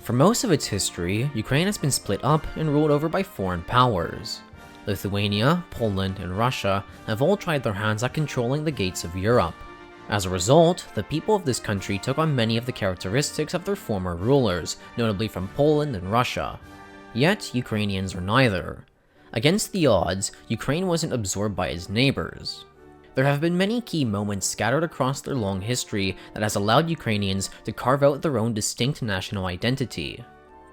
For most of its history, Ukraine has been split up and ruled over by foreign powers. Lithuania, Poland, and Russia have all tried their hands at controlling the gates of Europe. As a result, the people of this country took on many of the characteristics of their former rulers, notably from Poland and Russia. Yet, Ukrainians are neither. Against the odds, Ukraine wasn't absorbed by its neighbors. There have been many key moments scattered across their long history that has allowed Ukrainians to carve out their own distinct national identity.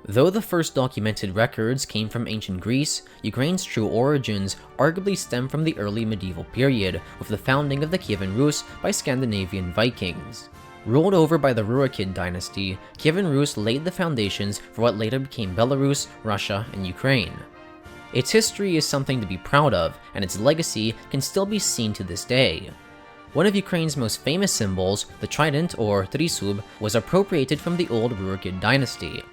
Though the first documented records came from ancient Greece, Ukraine's true origins arguably stem from the early medieval period, with the founding of the Kievan Rus by Scandinavian Vikings. Ruled over by the Rurikid dynasty, Kievan Rus laid the foundations for what later became Belarus, Russia, and Ukraine. Its history is something to be proud of, and its legacy can still be seen to this day. One of Ukraine's most famous symbols, the trident or trisub, was appropriated from the old Rurikid dynasty.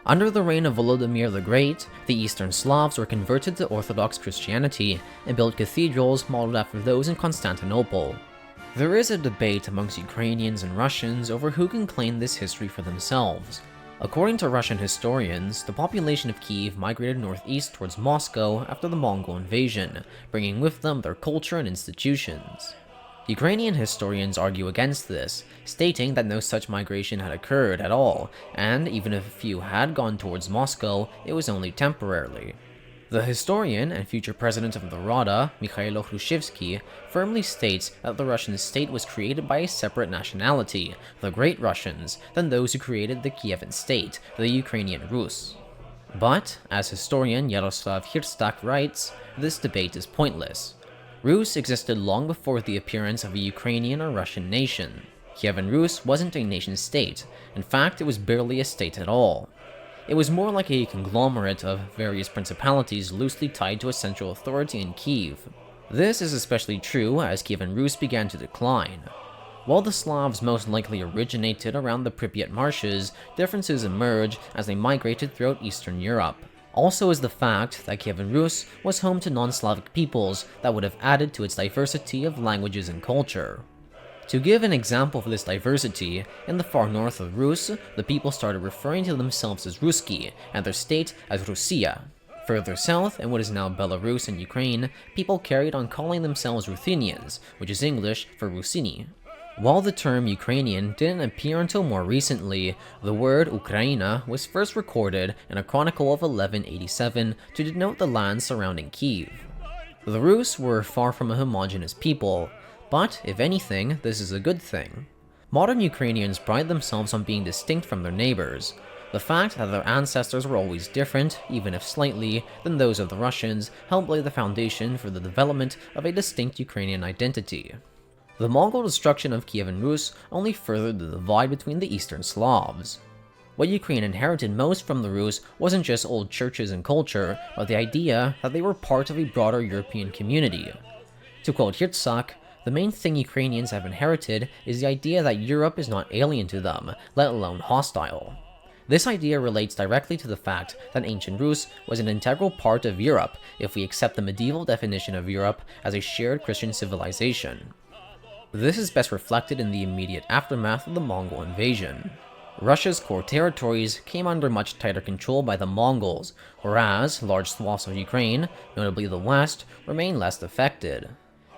Under the reign of Volodymyr the Great, the Eastern Slavs were converted to Orthodox Christianity and built cathedrals modeled after those in Constantinople. There is a debate amongst Ukrainians and Russians over who can claim this history for themselves. According to Russian historians, the population of Kiev migrated northeast towards Moscow after the Mongol invasion, bringing with them their culture and institutions. Ukrainian historians argue against this, stating that no such migration had occurred at all, and even if a few had gone towards Moscow, it was only temporarily. The historian and future president of the Rada, Mikhailo Hrushevsky, firmly states that the Russian state was created by a separate nationality, the Great Russians, than those who created the Kievan state, the Ukrainian Rus. But, as historian Yaroslav Hrytsak writes, this debate is pointless. Rus existed long before the appearance of a Ukrainian or Russian nation. Kievan Rus wasn't a nation-state. In fact, it was barely a state at all. It was more like a conglomerate of various principalities loosely tied to a central authority in Kiev. This is especially true as Kievan Rus began to decline. While the Slavs most likely originated around the Pripyat marshes, differences emerged as they migrated throughout Eastern Europe. Also is the fact that Kievan Rus was home to non-Slavic peoples that would have added to its diversity of languages and culture. To give an example of this diversity, in the far north of Rus, the people started referring to themselves as Ruski, and their state as Russia. Further south, in what is now Belarus and Ukraine, people carried on calling themselves Ruthenians, which is English for Rusini. While the term Ukrainian didn't appear until more recently, the word Ukraina was first recorded in a chronicle of 1187 to denote the land surrounding Kiev. The Rus were far from a homogeneous people, but if anything, this is a good thing. Modern Ukrainians pride themselves on being distinct from their neighbors. The fact that their ancestors were always different, even if slightly, than those of the Russians helped lay the foundation for the development of a distinct Ukrainian identity. The Mongol destruction of Kievan Rus only furthered the divide between the Eastern Slavs. What Ukraine inherited most from the Rus wasn't just old churches and culture, but the idea that they were part of a broader European community. To quote Hrytsak, the main thing Ukrainians have inherited is the idea that Europe is not alien to them, let alone hostile. This idea relates directly to the fact that ancient Rus was an integral part of Europe if we accept the medieval definition of Europe as a shared Christian civilization. This is best reflected in the immediate aftermath of the Mongol invasion. Russia's core territories came under much tighter control by the Mongols, whereas large swaths of Ukraine, notably the west, remained less affected.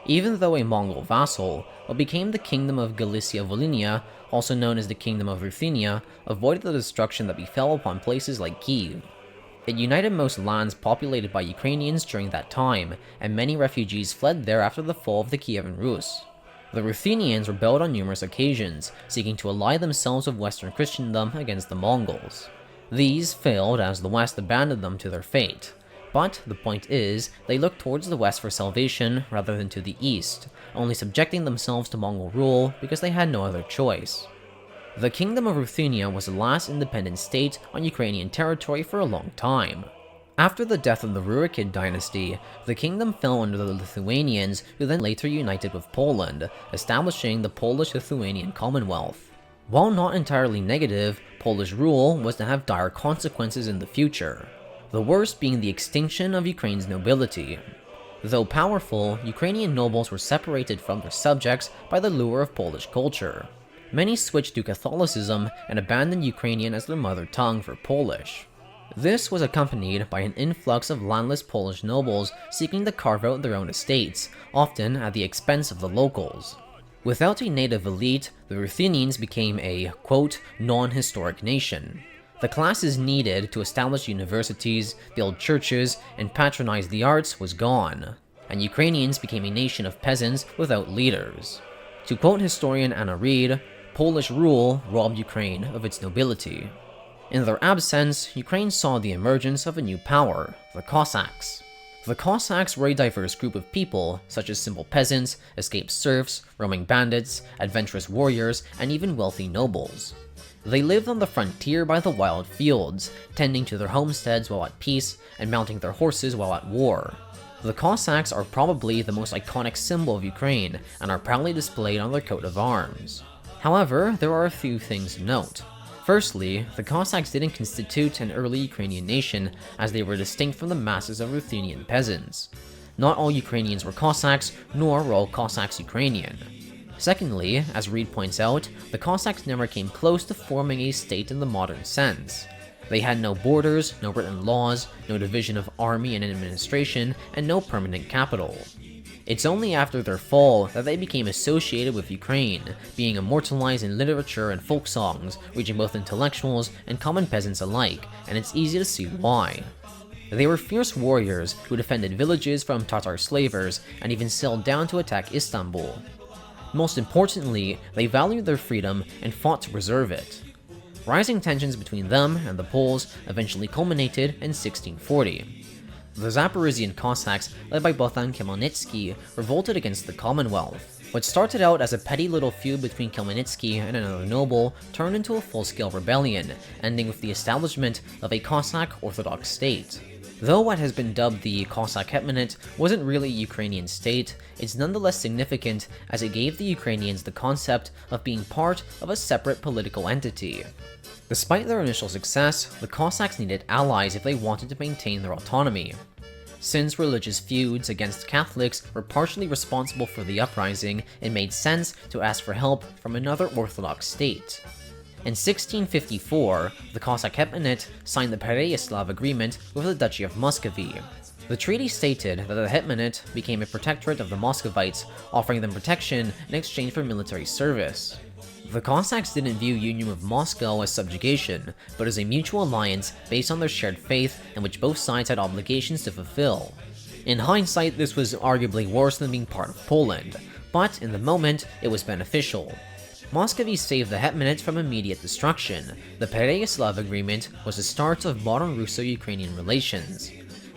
Even though a Mongol vassal, what became the Kingdom of Galicia-Volhynia, also known as the Kingdom of Ruthenia, avoided the destruction that befell upon places like Kiev. It united most lands populated by Ukrainians during that time, and many refugees fled there after the fall of the Kievan Rus. The Ruthenians rebelled on numerous occasions, seeking to ally themselves with Western Christendom against the Mongols. These failed as the West abandoned them to their fate. But the point is, they looked towards the West for salvation rather than to the East, only subjecting themselves to Mongol rule because they had no other choice. The Kingdom of Ruthenia was the last independent state on Ukrainian territory for a long time. After the death of the Rurikid dynasty, the kingdom fell under the Lithuanians, who then later united with Poland, establishing the Polish-Lithuanian Commonwealth. While not entirely negative, Polish rule was to have dire consequences in the future, the worst being the extinction of Ukraine's nobility. Though powerful, Ukrainian nobles were separated from their subjects by the lure of Polish culture. Many switched to Catholicism and abandoned Ukrainian as their mother tongue for Polish. This was accompanied by an influx of landless Polish nobles seeking to carve out their own estates, often at the expense of the locals. Without a native elite, the Ruthenians became a, quote, non-historic nation. The classes needed to establish universities, build churches, and patronize the arts was gone, and Ukrainians became a nation of peasants without leaders. To quote historian Anna Reid, Polish rule robbed Ukraine of its nobility. In their absence, Ukraine saw the emergence of a new power, the Cossacks. The Cossacks were a diverse group of people, such as simple peasants, escaped serfs, roaming bandits, adventurous warriors, and even wealthy nobles. They lived on the frontier by the wild fields, tending to their homesteads while at peace, and mounting their horses while at war. The Cossacks are probably the most iconic symbol of Ukraine, and are proudly displayed on their coat of arms. However, there are a few things to note. Firstly, the Cossacks didn't constitute an early Ukrainian nation, as they were distinct from the masses of Ruthenian peasants. Not all Ukrainians were Cossacks, nor were all Cossacks Ukrainian. Secondly, as Reid points out, the Cossacks never came close to forming a state in the modern sense. They had no borders, no written laws, no division of army and administration, and no permanent capital. It's only after their fall that they became associated with Ukraine, being immortalized in literature and folk songs, reaching both intellectuals and common peasants alike, and it's easy to see why. They were fierce warriors who defended villages from Tatar slavers and even sailed down to attack Istanbul. Most importantly, they valued their freedom and fought to preserve it. Rising tensions between them and the Poles eventually culminated in 1640. The Zaporizhian Cossacks, led by Bohdan Khmelnytsky, revolted against the Commonwealth. What started out as a petty little feud between Khmelnytsky and another noble turned into a full-scale rebellion, ending with the establishment of a Cossack Orthodox state. Though what has been dubbed the Cossack Hetmanate wasn't really a Ukrainian state, it's nonetheless significant as it gave the Ukrainians the concept of being part of a separate political entity. Despite their initial success, the Cossacks needed allies if they wanted to maintain their autonomy. Since religious feuds against Catholics were partially responsible for the uprising, it made sense to ask for help from another Orthodox state. In 1654, the Cossack Hetmanate signed the Pereyaslav Agreement with the Duchy of Muscovy. The treaty stated that the Hetmanate became a protectorate of the Muscovites, offering them protection in exchange for military service. The Cossacks didn't view union with Moscow as subjugation, but as a mutual alliance based on their shared faith in which both sides had obligations to fulfill. In hindsight, this was arguably worse than being part of Poland, but in the moment, it was beneficial. Muscovy saved the Hetmanate from immediate destruction. The Pereyaslav Agreement was the start of modern Russo-Ukrainian relations.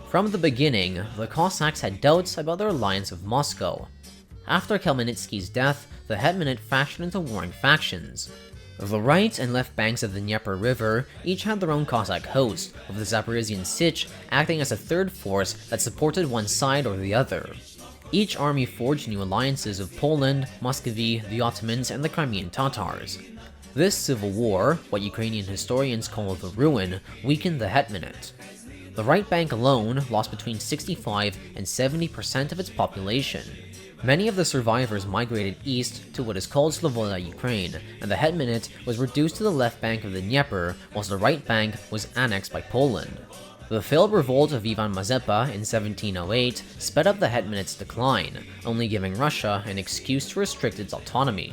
From the beginning, the Cossacks had doubts about their alliance with Moscow. After Khmelnytsky's death, the Hetmanate fashioned into warring factions. The right and left banks of the Dnieper River each had their own Cossack host, with the Zaporizhian Sich acting as a third force that supported one side or the other. Each army forged new alliances with Poland, Muscovy, the Ottomans, and the Crimean Tatars. This civil war, what Ukrainian historians call the Ruin, weakened the Hetmanate. The right bank alone lost between 65 and 70% of its population. Many of the survivors migrated east to what is called Sloboda Ukraine, and the Hetmanate was reduced to the left bank of the Dnieper, whilst the right bank was annexed by Poland. The failed revolt of Ivan Mazepa in 1708 sped up the Hetmanate's decline, only giving Russia an excuse to restrict its autonomy.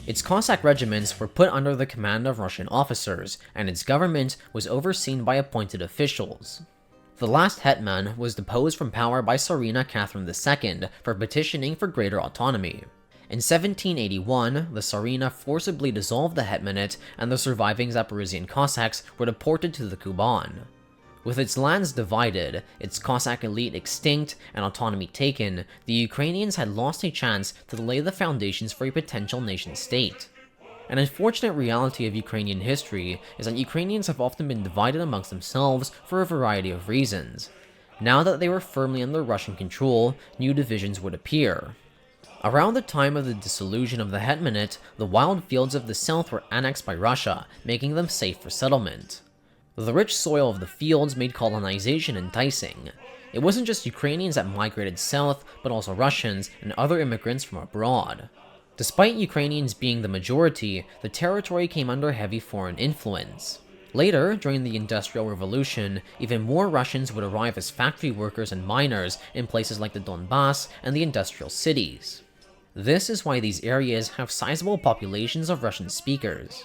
Its Cossack regiments were put under the command of Russian officers, and its government was overseen by appointed officials. The last hetman was deposed from power by Tsarina Catherine II for petitioning for greater autonomy. In 1781, the Tsarina forcibly dissolved the hetmanate, and the surviving Zaporizhian Cossacks were deported to the Kuban. With its lands divided, its Cossack elite extinct, and autonomy taken, the Ukrainians had lost a chance to lay the foundations for a potential nation-state. An unfortunate reality of Ukrainian history is that Ukrainians have often been divided amongst themselves for a variety of reasons. Now that they were firmly under Russian control, new divisions would appear. Around the time of the dissolution of the Hetmanate, the wild fields of the south were annexed by Russia, making them safe for settlement. The rich soil of the fields made colonization enticing. It wasn't just Ukrainians that migrated south, but also Russians and other immigrants from abroad. Despite Ukrainians being the majority, the territory came under heavy foreign influence. Later, during the Industrial Revolution, even more Russians would arrive as factory workers and miners in places like the Donbass and the industrial cities. This is why these areas have sizable populations of Russian speakers.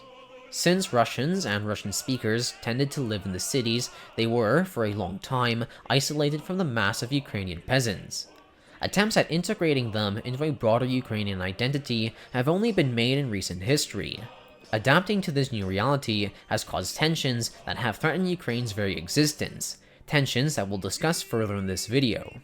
Since Russians and Russian speakers tended to live in the cities, they were, for a long time, isolated from the mass of Ukrainian peasants. Attempts at integrating them into a broader Ukrainian identity have only been made in recent history. Adapting to this new reality has caused tensions that have threatened Ukraine's very existence, tensions that we'll discuss further in this video.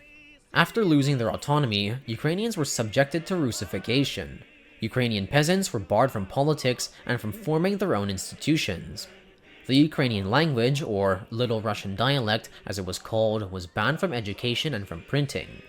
After losing their autonomy, Ukrainians were subjected to Russification. Ukrainian peasants were barred from politics and from forming their own institutions. The Ukrainian language, or Little Russian dialect as it was called, was banned from education and from printing.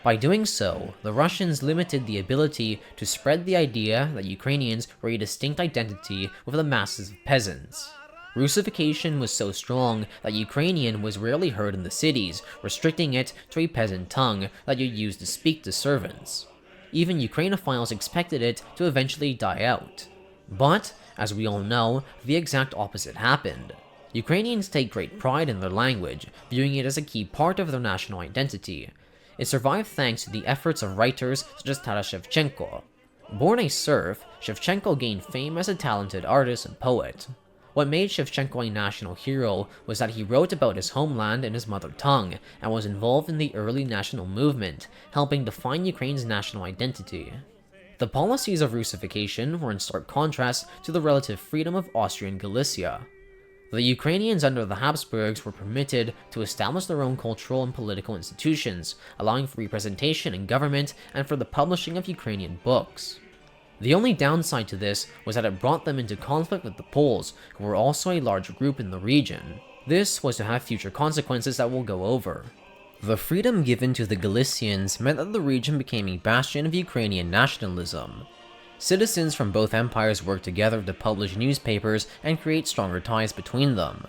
By doing so, the Russians limited the ability to spread the idea that Ukrainians were a distinct identity with the masses of peasants. Russification was so strong that Ukrainian was rarely heard in the cities, restricting it to a peasant tongue that you used to speak to servants. Even Ukrainophiles expected it to eventually die out. But, as we all know, the exact opposite happened. Ukrainians take great pride in their language, viewing it as a key part of their national identity. It survived thanks to the efforts of writers such as Taras Shevchenko. Born a serf, Shevchenko gained fame as a talented artist and poet. What made Shevchenko a national hero was that he wrote about his homeland in his mother tongue and was involved in the early national movement, helping define Ukraine's national identity. The policies of Russification were in stark contrast to the relative freedom of Austrian Galicia. The Ukrainians under the Habsburgs were permitted to establish their own cultural and political institutions, allowing for representation in government and for the publishing of Ukrainian books. The only downside to this was that it brought them into conflict with the Poles, who were also a large group in the region. This was to have future consequences that we'll go over. The freedom given to the Galicians meant that the region became a bastion of Ukrainian nationalism. Citizens from both empires worked together to publish newspapers and create stronger ties between them.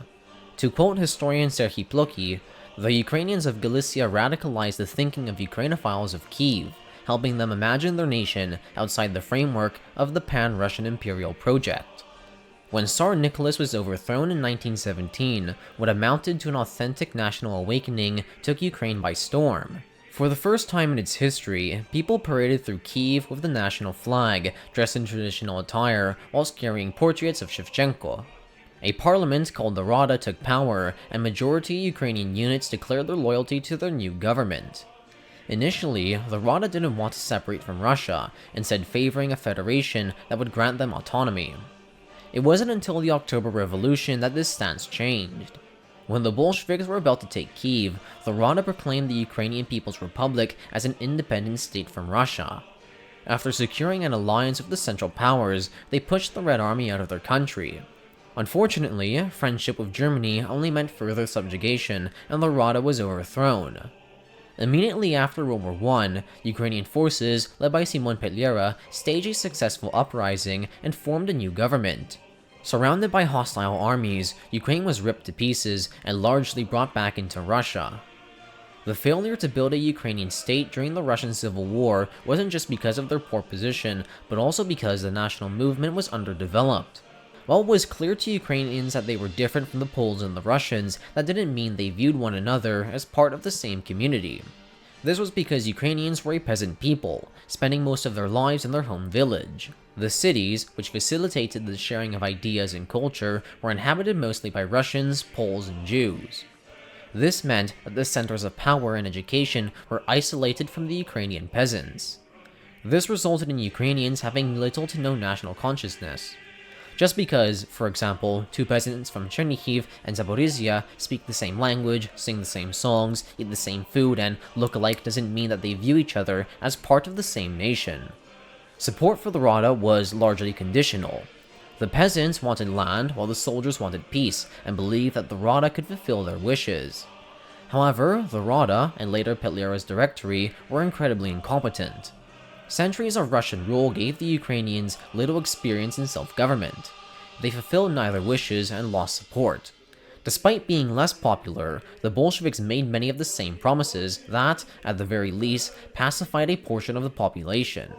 To quote historian Serhii Plohky, the Ukrainians of Galicia radicalized the thinking of Ukrainophiles of Kiev, helping them imagine their nation outside the framework of the pan-Russian imperial project. When Tsar Nicholas was overthrown in 1917, what amounted to an authentic national awakening took Ukraine by storm. For the first time in its history, people paraded through Kiev with the national flag, dressed in traditional attire, whilst carrying portraits of Shevchenko. A parliament called the Roja took power, and majority Ukrainian units declared their loyalty to their new government. Initially, the Roja didn't want to separate from Russia, instead favoring a federation that would grant them autonomy. It wasn't until the October Revolution that this stance changed. When the Bolsheviks were about to take Kiev, the Roja proclaimed the Ukrainian People's Republic as an independent state from Russia. After securing an alliance with the Central Powers, they pushed the Red Army out of their country. Unfortunately, friendship with Germany only meant further subjugation, and the Roja was overthrown. Immediately after World War I, Ukrainian forces, led by Simon Petlura, staged a successful uprising and formed a new government. Surrounded by hostile armies, Ukraine was ripped to pieces and largely brought back into Russia. The failure to build a Ukrainian state during the Russian Civil War wasn't just because of their poor position, but also because the national movement was underdeveloped. While it was clear to Ukrainians that they were different from the Poles and the Russians, that didn't mean they viewed one another as part of the same community. This was because Ukrainians were a peasant people, spending most of their lives in their home village. The cities, which facilitated the sharing of ideas and culture, were inhabited mostly by Russians, Poles, and Jews. This meant that the centers of power and education were isolated from the Ukrainian peasants. This resulted in Ukrainians having little to no national consciousness. Just because, for example, two peasants from Chernihiv and Zaporizhia speak the same language, sing the same songs, eat the same food, and look alike doesn't mean that they view each other as part of the same nation. Support for the Roja was largely conditional. The peasants wanted land while the soldiers wanted peace, and believed that the Roja could fulfill their wishes. However, the Roja, and later Petlura's Directory, were incredibly incompetent. Centuries of Russian rule gave the Ukrainians little experience in self-government. They fulfilled neither wishes and lost support. Despite being less popular, the Bolsheviks made many of the same promises that, at the very least, pacified a portion of the population.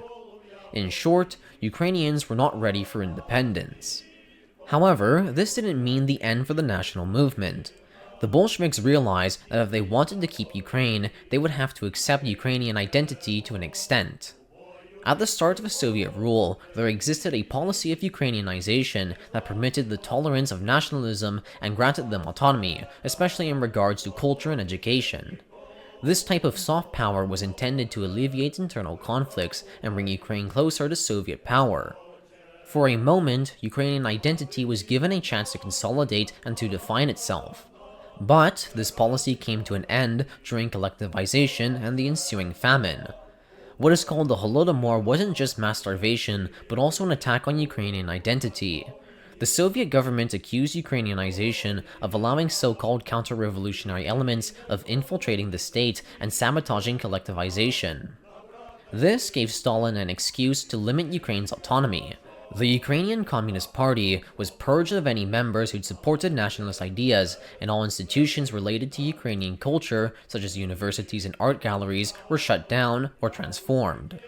In short, Ukrainians were not ready for independence. However, this didn't mean the end for the national movement. The Bolsheviks realized that if they wanted to keep Ukraine, they would have to accept Ukrainian identity to an extent. At the start of Soviet rule, there existed a policy of Ukrainianization that permitted the tolerance of nationalism and granted them autonomy, especially in regards to culture and education. This type of soft power was intended to alleviate internal conflicts and bring Ukraine closer to Soviet power. For a moment, Ukrainian identity was given a chance to consolidate and to define itself. But this policy came to an end during collectivization and the ensuing famine. What is called the Holodomor wasn't just mass starvation, but also an attack on Ukrainian identity. The Soviet government accused Ukrainianization of allowing so-called counter-revolutionary elements of infiltrating the state and sabotaging collectivization. This gave Stalin an excuse to limit Ukraine's autonomy. The Ukrainian Communist Party was purged of any members who'd supported nationalist ideas, and all institutions related to Ukrainian culture, such as universities and art galleries, were shut down or transformed.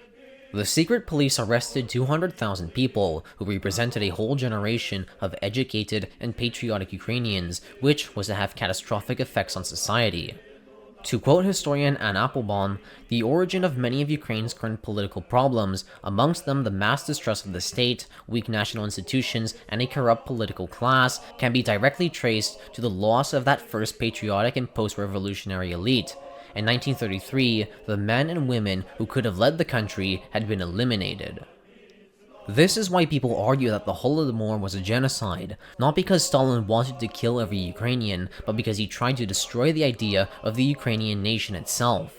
The secret police arrested 200,000 people, who represented a whole generation of educated and patriotic Ukrainians, which was to have catastrophic effects on society. To quote historian Anne Applebaum, the origin of many of Ukraine's current political problems, amongst them the mass distrust of the state, weak national institutions, and a corrupt political class, can be directly traced to the loss of that first patriotic and post-revolutionary elite. In 1933, the men and women who could have led the country had been eliminated. This is why people argue that the Holodomor was a genocide, not because Stalin wanted to kill every Ukrainian, but because he tried to destroy the idea of the Ukrainian nation itself.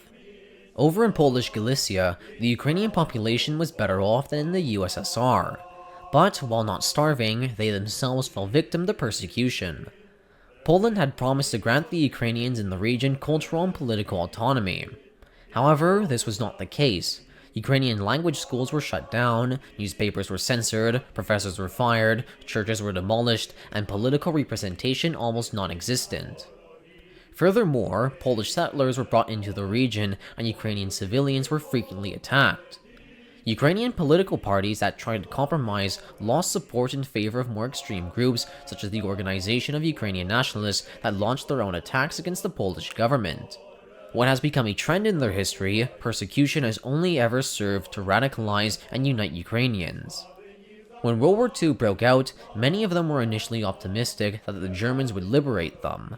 Over in Polish Galicia, the Ukrainian population was better off than in the USSR. But while not starving, they themselves fell victim to persecution. Poland had promised to grant the Ukrainians in the region cultural and political autonomy. However, this was not the case. Ukrainian language schools were shut down, newspapers were censored, professors were fired, churches were demolished, and political representation almost non-existent. Furthermore, Polish settlers were brought into the region, and Ukrainian civilians were frequently attacked. Ukrainian political parties that tried to compromise lost support in favor of more extreme groups, such as the Organization of Ukrainian Nationalists that launched their own attacks against the Polish government. What has become a trend in their history, persecution has only ever served to radicalize and unite Ukrainians. When World War II broke out, many of them were initially optimistic that the Germans would liberate them.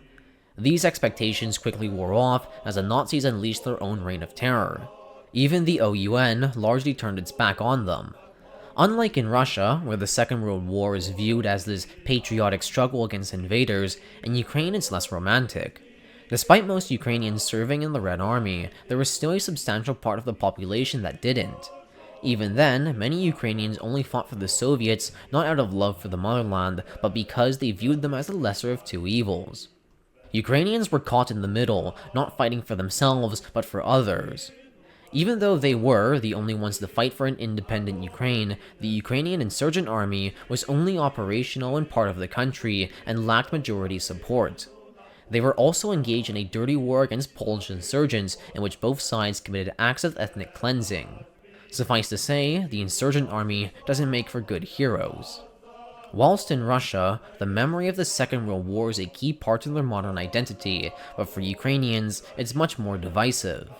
These expectations quickly wore off as the Nazis unleashed their own reign of terror. Even the OUN largely turned its back on them. Unlike in Russia, where the Second World War is viewed as this patriotic struggle against invaders, in Ukraine it's less romantic. Despite most Ukrainians serving in the Red Army, there was still a substantial part of the population that didn't. Even then, many Ukrainians only fought for the Soviets not out of love for the motherland, but because they viewed them as the lesser of two evils. Ukrainians were caught in the middle, not fighting for themselves, but for others. Even though they were the only ones to fight for an independent Ukraine, the Ukrainian insurgent army was only operational in part of the country and lacked majority support. They were also engaged in a dirty war against Polish insurgents in which both sides committed acts of ethnic cleansing. Suffice to say, the insurgent army doesn't make for good heroes. Whilst in Russia, the memory of the Second World War is a key part of their modern identity, but for Ukrainians, it's much more divisive.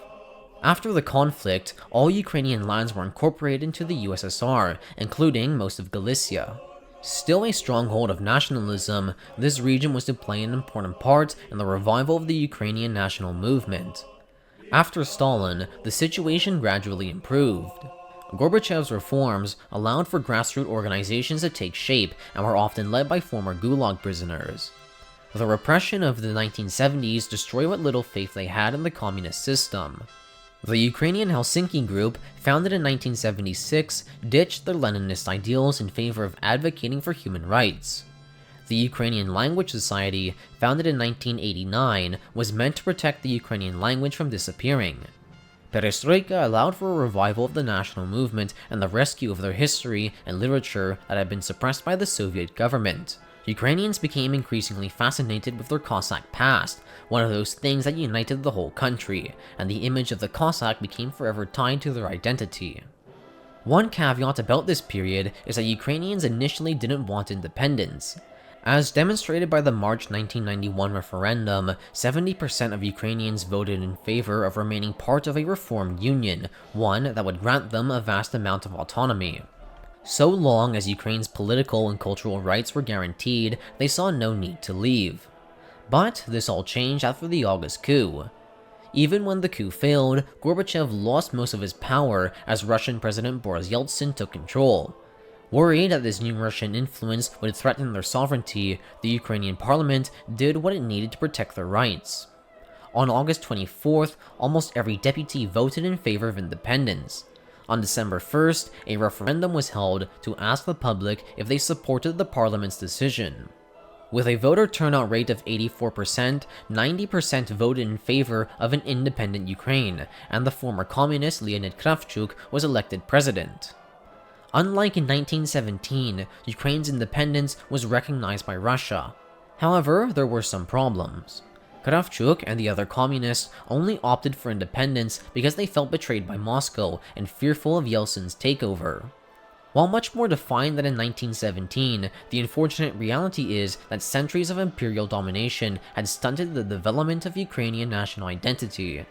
After the conflict, all Ukrainian lands were incorporated into the USSR, including most of Galicia. Still a stronghold of nationalism, this region was to play an important part in the revival of the Ukrainian national movement. After Stalin, the situation gradually improved. Gorbachev's reforms allowed for grassroots organizations to take shape and were often led by former Gulag prisoners. The repression of the 1970s destroyed what little faith they had in the communist system. The Ukrainian Helsinki group, founded in 1976, ditched their Leninist ideals in favor of advocating for human rights. The Ukrainian Language Society, founded in 1989, was meant to protect the Ukrainian language from disappearing. Perestroika allowed for a revival of the national movement and the rescue of their history and literature that had been suppressed by the Soviet government. Ukrainians became increasingly fascinated with their Cossack past, one of those things that united the whole country, and the image of the Cossack became forever tied to their identity. One caveat about this period is that Ukrainians initially didn't want independence. As demonstrated by the March 1991 referendum, 70% of Ukrainians voted in favor of remaining part of a reformed union, one that would grant them a vast amount of autonomy. So long as Ukraine's political and cultural rights were guaranteed, they saw no need to leave. But this all changed after the August coup. Even when the coup failed, Gorbachev lost most of his power as Russian President Boris Yeltsin took control. Worried that this new Russian influence would threaten their sovereignty, the Ukrainian parliament did what it needed to protect their rights. On August 24th, almost every deputy voted in favor of independence. On December 1st, a referendum was held to ask the public if they supported the parliament's decision. With a voter turnout rate of 84%, 90% voted in favor of an independent Ukraine, and the former communist Leonid Kravchuk was elected president. Unlike in 1917, Ukraine's independence was recognized by Russia. However, there were some problems. Kravchuk and the other communists only opted for independence because they felt betrayed by Moscow and fearful of Yeltsin's takeover. While much more defined than in 1917, the unfortunate reality is that centuries of imperial domination had stunted the development of Ukrainian national identity.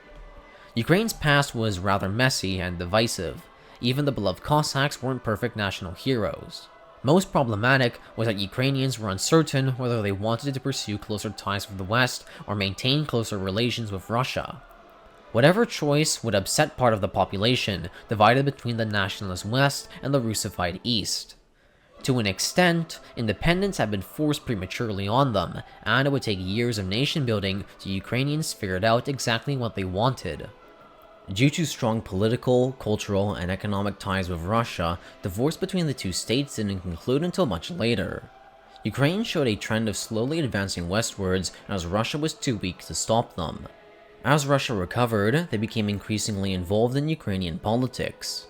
Ukraine's past was rather messy and divisive. Even the beloved Cossacks weren't perfect national heroes. Most problematic was that Ukrainians were uncertain whether they wanted to pursue closer ties with the West or maintain closer relations with Russia. Whatever choice would upset part of the population, divided between the nationalist West and the Russified East. To an extent, independence had been forced prematurely on them, and it would take years of nation building till Ukrainians figured out exactly what they wanted. Due to strong political, cultural, and economic ties with Russia, divorce between the two states didn't conclude until much later. Ukraine showed a trend of slowly advancing westwards as Russia was too weak to stop them. As Russia recovered, they became increasingly involved in Ukrainian politics.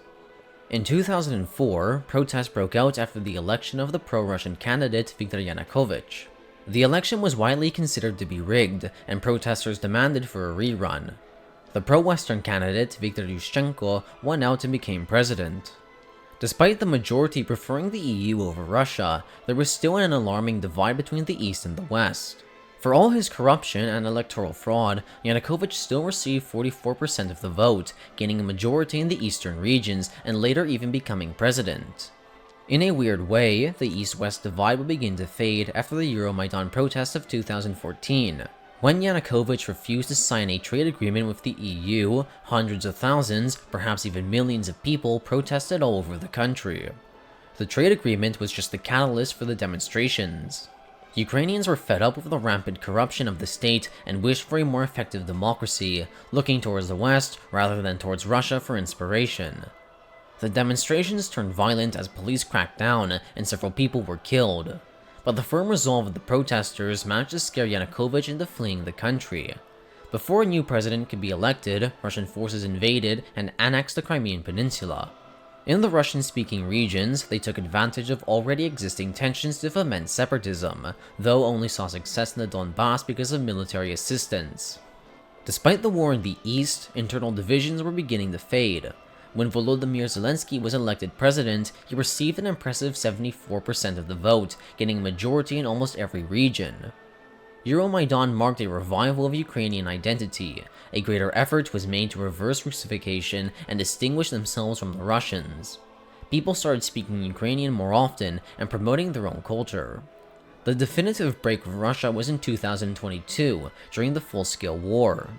In 2004, protests broke out after the election of the pro-Russian candidate Viktor Yanukovych. The election was widely considered to be rigged, and protesters demanded for a rerun. The pro-Western candidate, Viktor Yushchenko, won out and became president. Despite the majority preferring the EU over Russia, there was still an alarming divide between the East and the West. For all his corruption and electoral fraud, Yanukovych still received 44% of the vote, gaining a majority in the eastern regions and later even becoming president. In a weird way, the East-West divide would begin to fade after the Euromaidan protests of 2014. When Yanukovych refused to sign a trade agreement with the EU, hundreds of thousands, perhaps even millions of people protested all over the country. The trade agreement was just the catalyst for the demonstrations. Ukrainians were fed up with the rampant corruption of the state and wished for a more effective democracy, looking towards the West rather than towards Russia for inspiration. The demonstrations turned violent as police cracked down and several people were killed. But the firm resolve of the protesters managed to scare Yanukovych into fleeing the country. Before a new president could be elected, Russian forces invaded and annexed the Crimean Peninsula. In the Russian-speaking regions, they took advantage of already existing tensions to foment separatism, though only saw success in the Donbass because of military assistance. Despite the war in the east, internal divisions were beginning to fade. When Volodymyr Zelensky was elected president, he received an impressive 74% of the vote, gaining a majority in almost every region. Euromaidan marked a revival of Ukrainian identity. A greater effort was made to reverse Russification and distinguish themselves from the Russians. People started speaking Ukrainian more often and promoting their own culture. The definitive break with Russia was in 2022, during the full-scale war.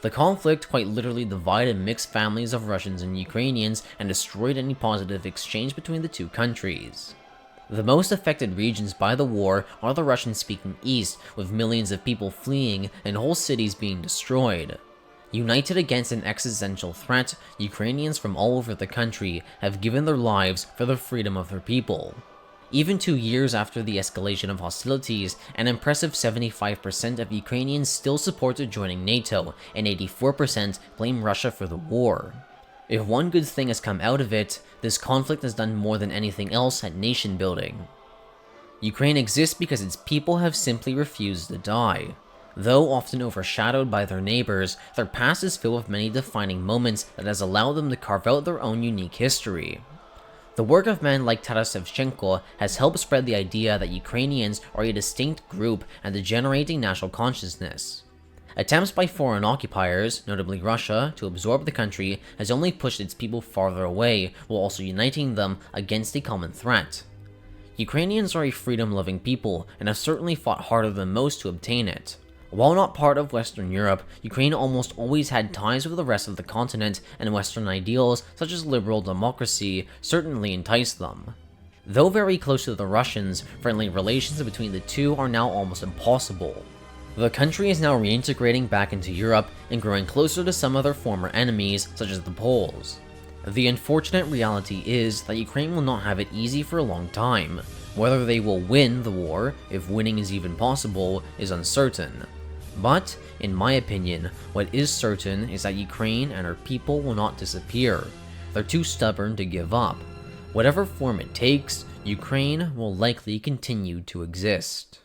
The conflict quite literally divided mixed families of Russians and Ukrainians and destroyed any positive exchange between the two countries. The most affected regions by the war are the Russian-speaking East, with millions of people fleeing and whole cities being destroyed. United against an existential threat, Ukrainians from all over the country have given their lives for the freedom of their people. Even 2 years after the escalation of hostilities, an impressive 75% of Ukrainians still supported joining NATO, and 84% blame Russia for the war. If one good thing has come out of it, this conflict has done more than anything else at nation building. Ukraine exists because its people have simply refused to die. Though often overshadowed by their neighbors, their past is filled with many defining moments that has allowed them to carve out their own unique history. The work of men like Taras Shevchenko has helped spread the idea that Ukrainians are a distinct group and to generate a national consciousness. Attempts by foreign occupiers, notably Russia, to absorb the country has only pushed its people farther away, while also uniting them against a common threat. Ukrainians are a freedom-loving people, and have certainly fought harder than most to obtain it. While not part of Western Europe, Ukraine almost always had ties with the rest of the continent, and Western ideals such as liberal democracy certainly enticed them. Though very close to the Russians, friendly relations between the two are now almost impossible. The country is now reintegrating back into Europe and growing closer to some of their former enemies, such as the Poles. The unfortunate reality is that Ukraine will not have it easy for a long time. Whether they will win the war, if winning is even possible, is uncertain. But, in my opinion, what is certain is that Ukraine and her people will not disappear. They're too stubborn to give up. Whatever form it takes, Ukraine will likely continue to exist.